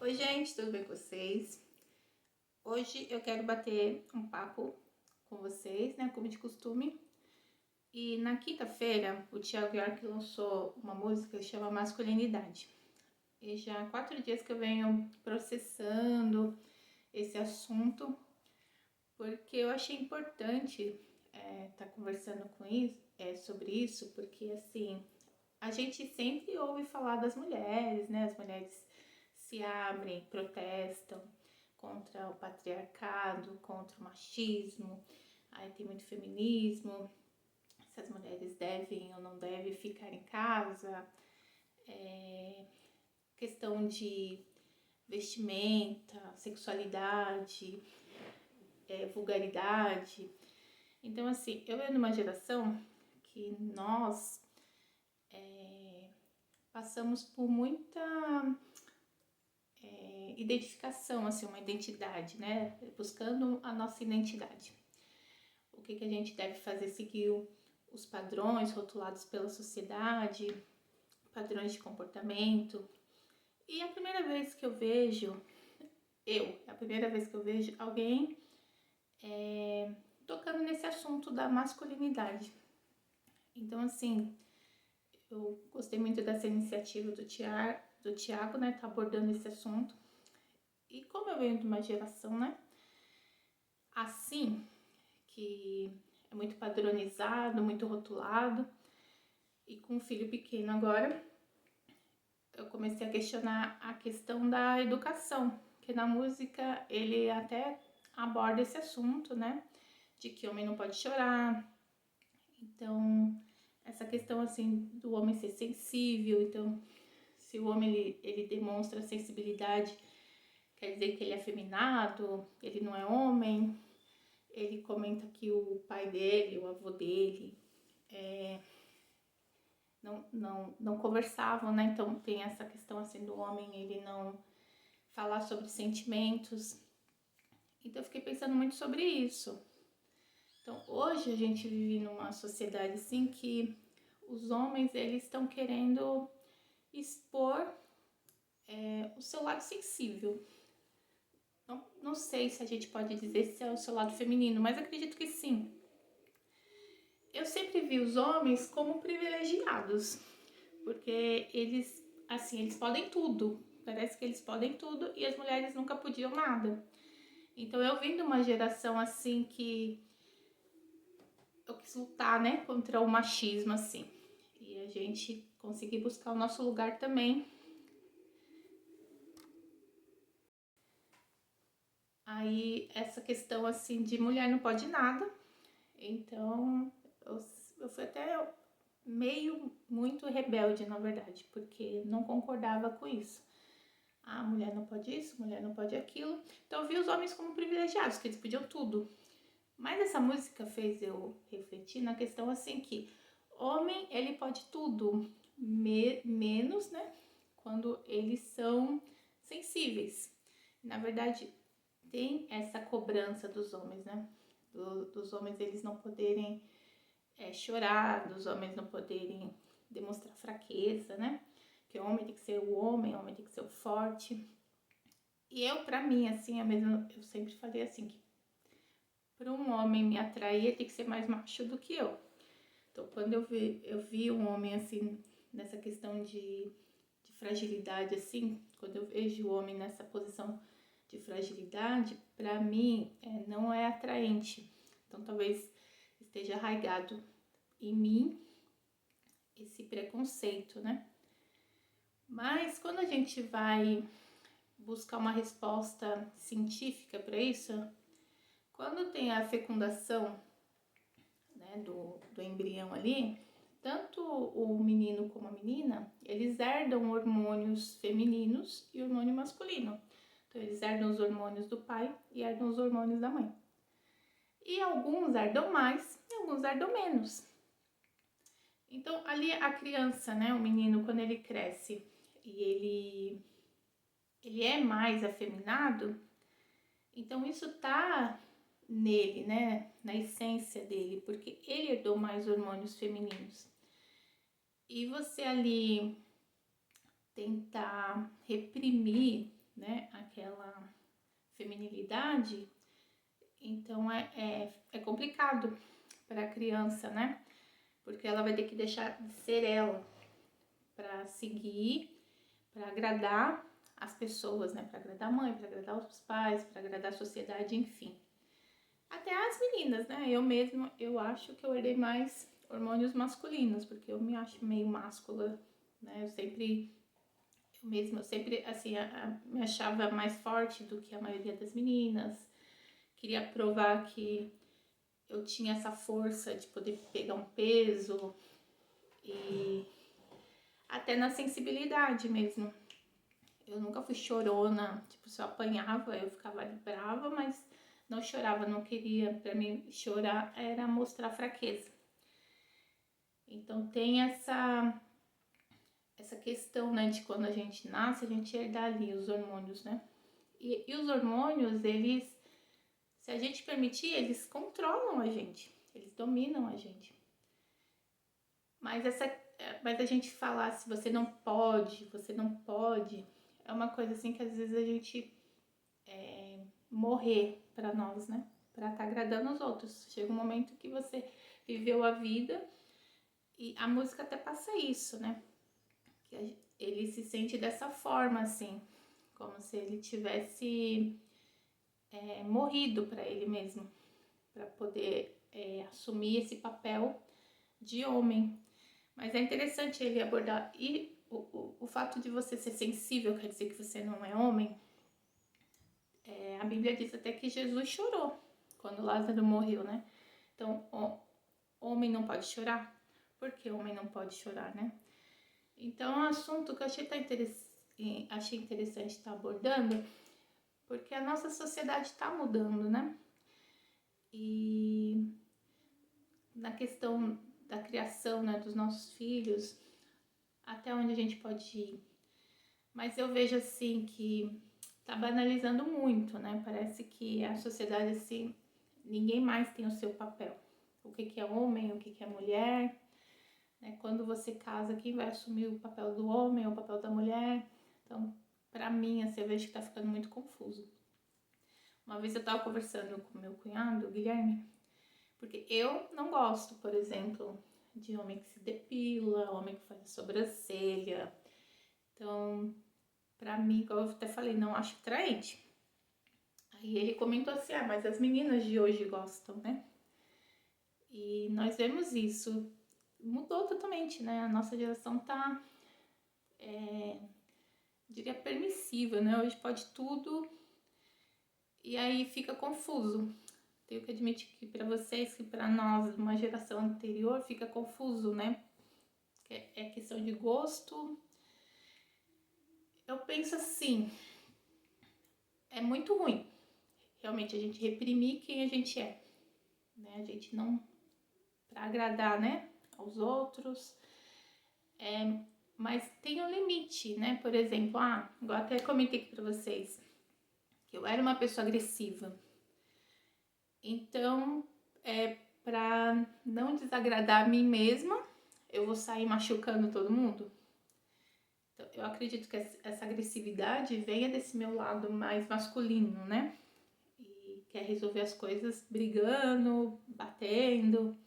Oi gente, tudo bem com vocês? Hoje eu quero bater um papo com vocês, né, como de costume. E na quinta-feira o Thiago York lançou uma música que chama Masculinidade. E já há 4 dias que eu venho processando esse assunto, porque eu achei importante tá conversando sobre isso, porque assim, a gente sempre ouve falar das mulheres, né? As mulheres se abrem, protestam contra o patriarcado, contra o machismo, aí tem muito feminismo, se as mulheres devem ou não devem ficar em casa, questão de vestimenta, sexualidade, vulgaridade. Então, assim, eu venho numa geração que nós passamos por muita identificação, assim, uma identidade, né? Buscando a nossa identidade. O que a gente deve fazer? Seguir os padrões rotulados pela sociedade, padrões de comportamento. E a primeira vez que eu vejo, alguém tocando nesse assunto da masculinidade. Então, assim, eu gostei muito dessa iniciativa do Thiago, né, tá abordando esse assunto. E como eu venho de uma geração, né, assim, que é muito padronizado, muito rotulado, e com um filho pequeno agora, eu comecei a questionar a questão da educação, que na música ele até aborda esse assunto, né, de que homem não pode chorar. Então, essa questão assim do homem ser sensível, então se o homem ele demonstra sensibilidade, quer dizer que ele é afeminado, ele não é homem. Ele comenta que o pai dele, o avô dele, não conversavam, né? Então tem essa questão assim do homem ele não falar sobre sentimentos. Então eu fiquei pensando muito sobre isso. Então hoje a gente vive numa sociedade assim que os homens eles estão querendo expor o seu lado sensível. Não sei se a gente pode dizer se é o seu lado feminino, mas acredito que sim. Eu sempre vi os homens como privilegiados, porque eles podem tudo. Parece que eles podem tudo e as mulheres nunca podiam nada. Então eu vim de uma geração assim que eu quis lutar, né, contra o machismo assim. E a gente conseguir buscar o nosso lugar também. Aí essa questão assim de mulher não pode nada. Então eu fui até muito rebelde, na verdade, porque não concordava com isso. A mulher não pode isso, mulher não pode aquilo. Então eu vi os homens como privilegiados, que eles podiam tudo. Mas essa música fez eu refletir na questão assim que homem, ele pode tudo, menos, né, quando eles são sensíveis. Na verdade, tem essa cobrança dos homens, né, dos homens eles não poderem chorar, dos homens não poderem demonstrar fraqueza, né, que o homem tem que ser o homem tem que ser o forte. E eu, pra mim, assim, eu sempre falei assim, que para um homem me atrair, ele tem que ser mais macho do que eu. Então, quando eu vi um homem, assim, nessa questão de fragilidade, assim, quando eu vejo o homem nessa posição de fragilidade, pra mim, não é atraente. Então, talvez esteja arraigado em mim esse preconceito, né? Mas quando a gente vai buscar uma resposta científica para isso, quando tem a fecundação, né, do embrião ali, tanto o menino como a menina, eles herdam hormônios femininos e hormônio masculino. Então eles herdam os hormônios do pai e herdam os hormônios da mãe. E alguns herdam mais e alguns herdam menos. Então ali a criança, né, o menino, quando ele cresce e ele é mais afeminado, então isso tá nele, né, na essência dele, porque ele herdou mais hormônios femininos. E você ali tentar reprimir né, aquela feminilidade, então é complicado para a criança, né? Porque ela vai ter que deixar de ser ela para seguir, para agradar as pessoas, né? Para agradar a mãe, para agradar os pais, para agradar a sociedade, enfim. Até as meninas, né? Eu mesma, eu acho que eu herdei mais hormônios masculinos, porque eu me acho meio máscula, né? Eu sempre, assim, me achava mais forte do que a maioria das meninas. Queria provar que eu tinha essa força de poder pegar um peso e até na sensibilidade mesmo. Eu nunca fui chorona, tipo, se eu apanhava, eu ficava brava, mas não chorava, não queria. Pra mim, chorar era mostrar fraqueza. Então tem essa questão, né, de quando a gente nasce, a gente herda ali os hormônios, né? E os hormônios, eles, se a gente permitir, eles controlam a gente, eles dominam a gente. Mas a gente falar se você não pode, é uma coisa assim que às vezes a gente morrer pra nós, né? Pra estar agradando os outros. Chega um momento que você viveu a vida e a música até passa isso, né? Que ele se sente dessa forma, assim, como se ele tivesse morrido pra ele mesmo, pra poder assumir esse papel de homem. Mas é interessante ele abordar. E o fato de você ser sensível quer dizer que você não é homem? A Bíblia diz até que Jesus chorou quando Lázaro morreu, né? Então, homem não pode chorar? Por que homem não pode chorar, né? Então, é um assunto que eu achei interessante estar abordando, porque a nossa sociedade está mudando, né? E na questão da criação, né, dos nossos filhos, até onde a gente pode ir. Mas eu vejo assim que tá banalizando muito, né? Parece que a sociedade, assim, ninguém mais tem o seu papel. O que é homem, o que é mulher, né? Quando você casa, quem vai assumir o papel do homem ou o papel da mulher? Então, pra mim, assim, eu vejo que tá ficando muito confuso. Uma vez eu tava conversando com meu cunhado, o Guilherme, porque eu não gosto, por exemplo, de homem que se depila, homem que faz sobrancelha. Então, pra mim, igual eu até falei, não acho atraente. Aí ele comentou assim, mas as meninas de hoje gostam, né? E nós vemos isso. Mudou totalmente, né? A nossa geração tá, diria, permissiva, né? Hoje pode tudo e aí fica confuso. Tenho que admitir que para vocês, que para nós, uma geração anterior, fica confuso, né? É questão de gosto. Eu penso assim, é muito ruim, realmente, a gente reprimir quem a gente é, né? A gente não, para agradar, né, aos outros, mas tem um limite, né? Por exemplo, igual até comentei aqui pra vocês, que eu era uma pessoa agressiva. Então, pra não desagradar a mim mesma, eu vou sair machucando todo mundo. Então, eu acredito que essa agressividade venha desse meu lado mais masculino, né? E quer resolver as coisas brigando, batendo.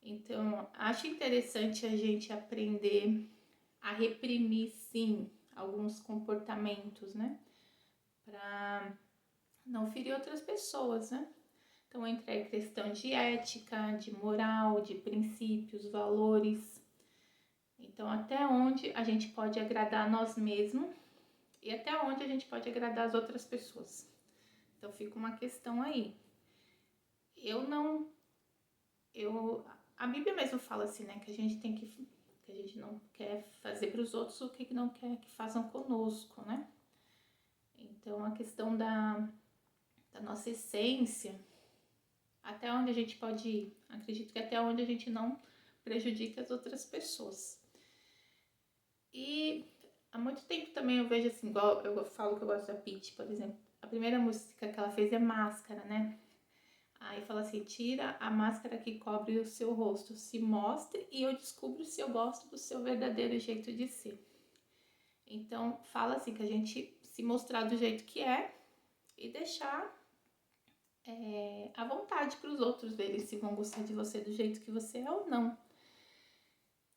Então, acho interessante a gente aprender a reprimir, sim, alguns comportamentos, né? Para não ferir outras pessoas, né? Então, entra a questão de ética, de moral, de princípios, valores. Então, até onde a gente pode agradar a nós mesmos e até onde a gente pode agradar as outras pessoas. Então, fica uma questão aí. A Bíblia mesmo fala assim, né? Que a gente não quer fazer para os outros o que não quer que façam conosco, né? Então, a questão da nossa essência, até onde a gente pode ir. Acredito que até onde a gente não prejudica as outras pessoas. E há muito tempo também eu vejo assim, igual eu falo que eu gosto da Pitty, por exemplo. A primeira música que ela fez é Máscara, né? Aí fala assim, tira a máscara que cobre o seu rosto, se mostre e eu descubro se eu gosto do seu verdadeiro jeito de ser. Então, fala assim, que a gente se mostrar do jeito que é e deixar à vontade para os outros verem se vão gostar de você do jeito que você é ou não.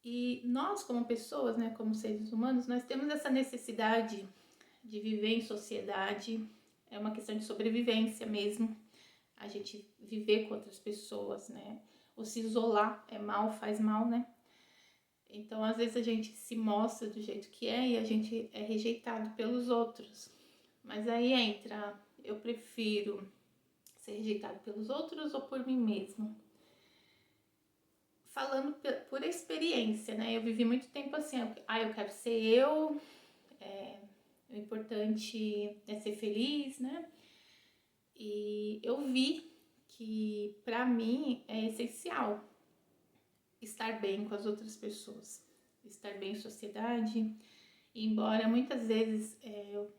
E nós, como pessoas, né, como seres humanos, nós temos essa necessidade de viver em sociedade, é uma questão de sobrevivência mesmo, a gente viver com outras pessoas, né, ou se isolar é mal, faz mal, né. Então, às vezes a gente se mostra do jeito que é e a gente é rejeitado pelos outros. Mas aí entra, eu prefiro ser rejeitado pelos outros ou por mim mesmo? Falando por experiência, né? Eu vivi muito tempo assim, eu quero ser eu, o importante é ser feliz, né? E eu vi que pra mim é essencial estar bem com as outras pessoas, estar bem em sociedade, embora muitas vezes eu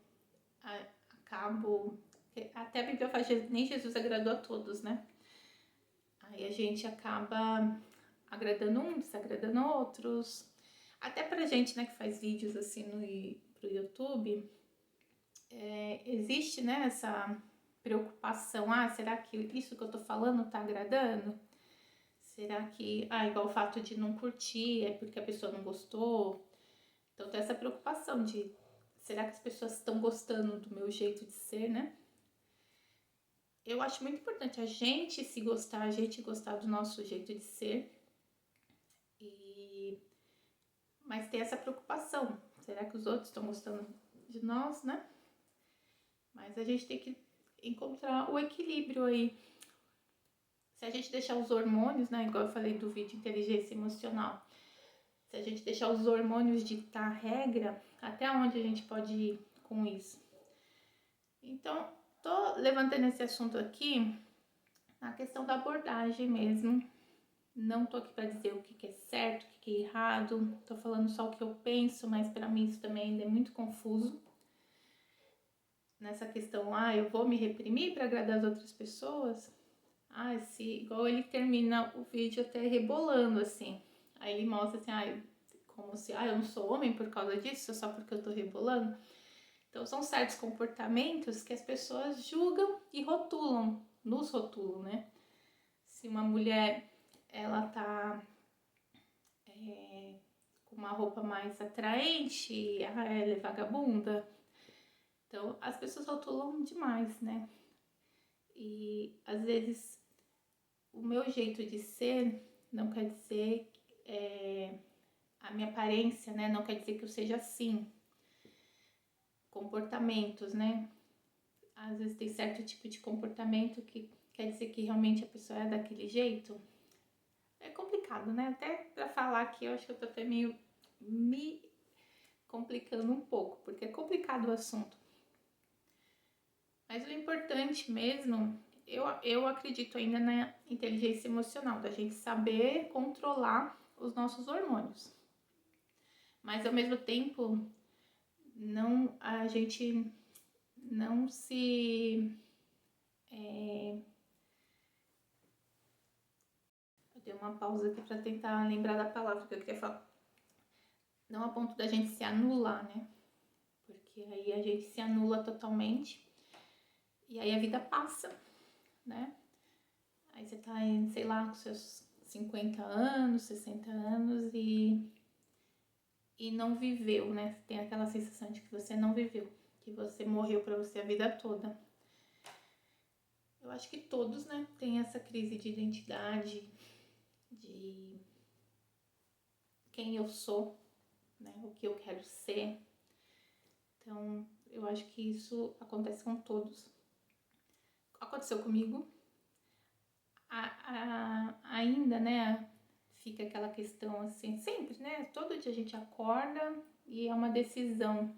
acabo, até a Bíblia fala que nem Jesus agradou a todos, né? Aí a gente acaba agradando uns, desagradando outros. Até pra gente, né, que faz vídeos assim pro YouTube, existe, né, essa preocupação. Será que isso que eu tô falando tá agradando? Será que, igual o fato de não curtir, é porque a pessoa não gostou? Então tem essa preocupação de, será que as pessoas estão gostando do meu jeito de ser, né? Eu acho muito importante a gente se gostar, a gente gostar do nosso jeito de ser. Mas ter essa preocupação. Será que os outros estão gostando de nós, né? Mas a gente tem que encontrar o equilíbrio aí. Se a gente deixar os hormônios, né? Igual eu falei do vídeo inteligência emocional. Se a gente deixar os hormônios ditar a regra, até onde a gente pode ir com isso? Então, tô levantando esse assunto aqui na questão da abordagem mesmo. Não tô aqui para dizer o que é certo, o que é errado. Tô falando só o que eu penso, mas para mim isso também ainda é muito confuso. Nessa questão, eu vou me reprimir para agradar as outras pessoas? Igual ele termina o vídeo até rebolando, assim. Aí ele mostra assim, como se, eu não sou homem por causa disso, só porque eu tô rebolando. Então, são certos comportamentos que as pessoas julgam e rotulam, nos rotulam, né? Se uma mulher, ela tá com uma roupa mais atraente, ela é vagabunda. Então, as pessoas rotulam demais, né? E, às vezes, o meu jeito de ser não quer dizer a minha aparência, né? Não quer dizer que eu seja assim. Comportamentos, né? Às vezes tem certo tipo de comportamento que quer dizer que realmente a pessoa é daquele jeito. É complicado, né? Até pra falar aqui, eu acho que eu tô até meio me complicando um pouco, porque é complicado o assunto. Mas o importante mesmo, eu acredito ainda na inteligência emocional, da gente saber controlar os nossos hormônios. Mas ao mesmo tempo, a gente não se... Eu dei uma pausa aqui para tentar lembrar da palavra que eu queria falar. Não a ponto da gente se anular, né? Porque aí a gente se anula totalmente e aí a vida passa, né? Aí você tá em, sei lá, com seus 50 anos, 60 anos e não viveu, né? Tem aquela sensação de que você não viveu, que você morreu pra você a vida toda. Eu acho que todos, né, tem essa crise de identidade, de quem eu sou, né, o que eu quero ser. Então, eu acho que isso acontece com todos. Aconteceu comigo. Ainda, né, fica aquela questão assim, sempre, né, todo dia a gente acorda e é uma decisão.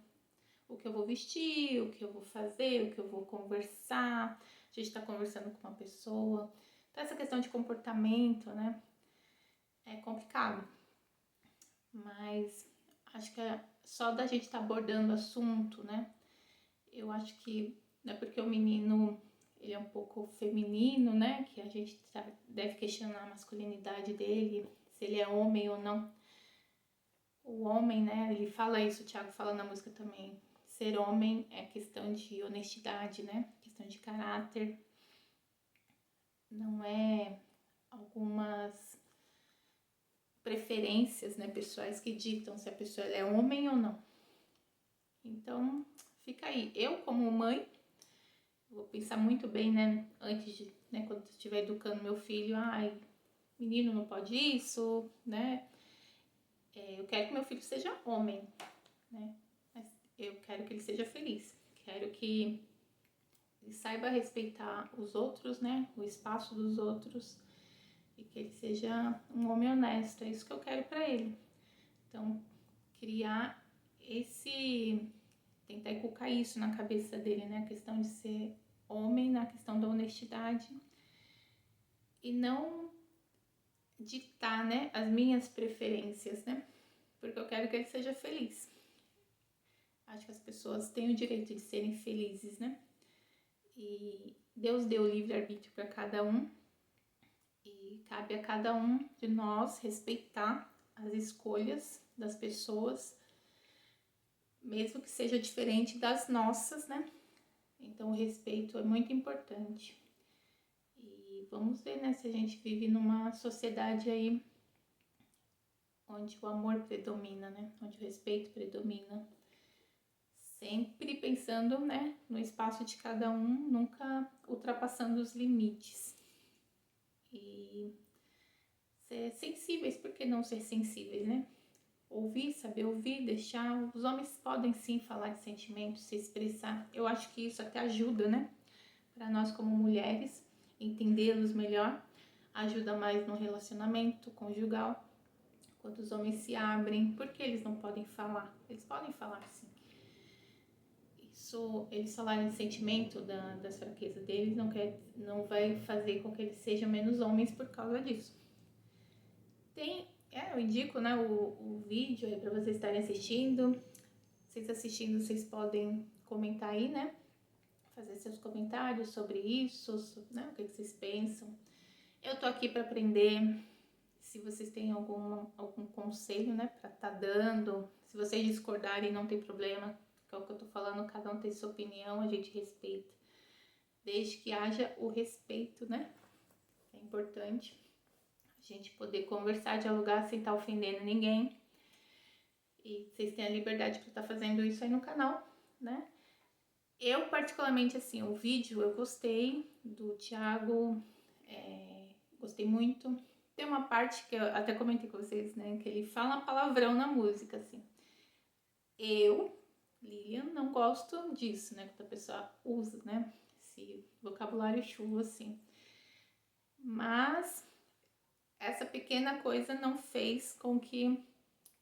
O que eu vou vestir, o que eu vou fazer, o que eu vou conversar. A gente tá conversando com uma pessoa. Então, essa questão de comportamento, né, é complicado. Mas acho que só da gente estar abordando o assunto, né, eu acho que não é porque o menino ele é um pouco feminino, né, que a gente deve questionar a masculinidade dele, se ele é homem ou não. O homem, né, ele fala isso, o Thiago fala na música também, ser homem é questão de honestidade, né? Questão de caráter. Não é algumas preferências, né, pessoais que ditam se a pessoa é homem ou não. Então, fica aí. Eu, como mãe, vou pensar muito bem, né, antes de, né, quando eu estiver educando meu filho, ai, menino não pode isso, né? Eu quero que meu filho seja homem, né? Mas eu quero que ele seja feliz. Quero que ele saiba respeitar os outros, né? O espaço dos outros. E que ele seja um homem honesto. É isso que eu quero para ele. Então, criar tentar inculcar isso na cabeça dele, né? A questão de ser homem, na questão da honestidade. E não ditar, né, as minhas preferências, né? Porque eu quero que ele seja feliz. Acho que as pessoas têm o direito de serem felizes, né? E Deus deu livre-arbítrio para cada um. E cabe a cada um de nós respeitar as escolhas das pessoas, mesmo que seja diferente das nossas, né? Então o respeito é muito importante. E vamos ver, né, se a gente vive numa sociedade aí onde o amor predomina, né? Onde o respeito predomina. Sempre pensando, né, no espaço de cada um, nunca ultrapassando os limites. E ser sensíveis, por que não ser sensíveis, né? Ouvir, saber ouvir, deixar. Os homens podem sim falar de sentimentos, se expressar. Eu acho que isso até ajuda, né? Para nós como mulheres, entendê-los melhor. Ajuda mais no relacionamento conjugal. Quando os homens se abrem, por que eles não podem falar? Eles podem falar sim. Isso, eles falarem de sentimento das fraquezas deles não vai fazer com que eles sejam menos homens por causa disso. Eu indico, né, o vídeo aí para vocês estarem assistindo. Vocês assistindo, vocês podem comentar aí, né? Fazer seus comentários sobre isso, né? O que vocês pensam. Eu tô aqui para aprender. Se vocês têm algum conselho, né, para tá dando. Se vocês discordarem, não tem problema. Que é o que eu tô falando, cada um tem sua opinião, a gente respeita. Desde que haja o respeito, né? É importante a gente poder conversar, dialogar sem estar ofendendo ninguém. E vocês têm a liberdade para estar fazendo isso aí no canal, né? Eu, particularmente, assim, o vídeo eu gostei do Thiago, gostei muito. Tem uma parte que eu até comentei com vocês, né? Que ele fala palavrão na música, assim. Eu, Lilian, não gosto disso, né? Quando a pessoa usa, né? Esse vocabulário chulo, assim. Mas essa pequena coisa não fez com que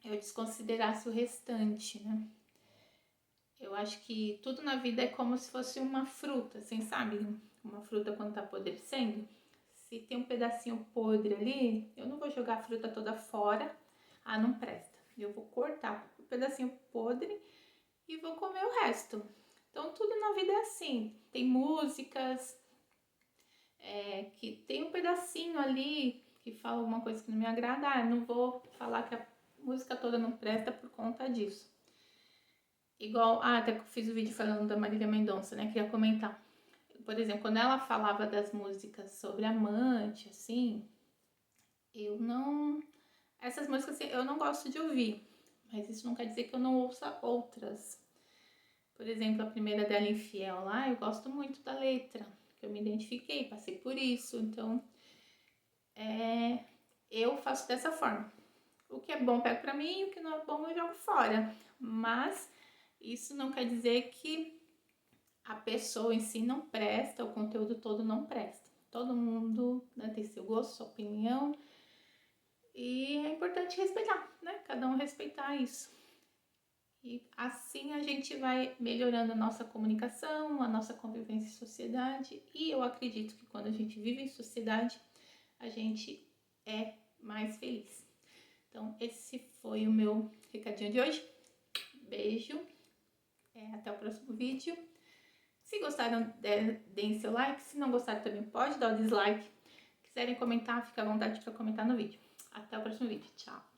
eu desconsiderasse o restante, né? Eu acho que tudo na vida é como se fosse uma fruta, assim, sabe? Uma fruta quando tá apodrecendo. Se tem um pedacinho podre ali, eu não vou jogar a fruta toda fora. Ah, não presta. Eu vou cortar o pedacinho podre e vou comer o resto. Então, tudo na vida é assim. Tem músicas que tem um pedacinho ali que fala alguma coisa que não me agrada. Ah, eu não vou falar que a música toda não presta por conta disso. Igual, até que eu fiz o vídeo falando da Marília Mendonça, né? Queria comentar. Por exemplo, quando ela falava das músicas sobre amante, assim, eu não... Essas músicas assim, eu não gosto de ouvir, mas isso não quer dizer que eu não ouça outras. Por exemplo, a primeira dela, Infiel, lá, eu gosto muito da letra, que eu me identifiquei, passei por isso, então eu faço dessa forma. O que é bom eu pego pra mim, o que não é bom eu jogo fora. Mas isso não quer dizer que a pessoa em si não presta, o conteúdo todo não presta. Todo mundo, né, tem seu gosto, sua opinião. E é importante respeitar, né? Cada um respeitar isso. E assim a gente vai melhorando a nossa comunicação, a nossa convivência em sociedade. E eu acredito que quando a gente vive em sociedade, a gente é mais feliz. Então, esse foi o meu recadinho de hoje. Beijo. Até o próximo vídeo. Se gostaram, deem seu like. Se não gostaram, também pode dar o dislike. Quiserem comentar, fica à vontade para comentar no vídeo. Até o próximo vídeo. Tchau.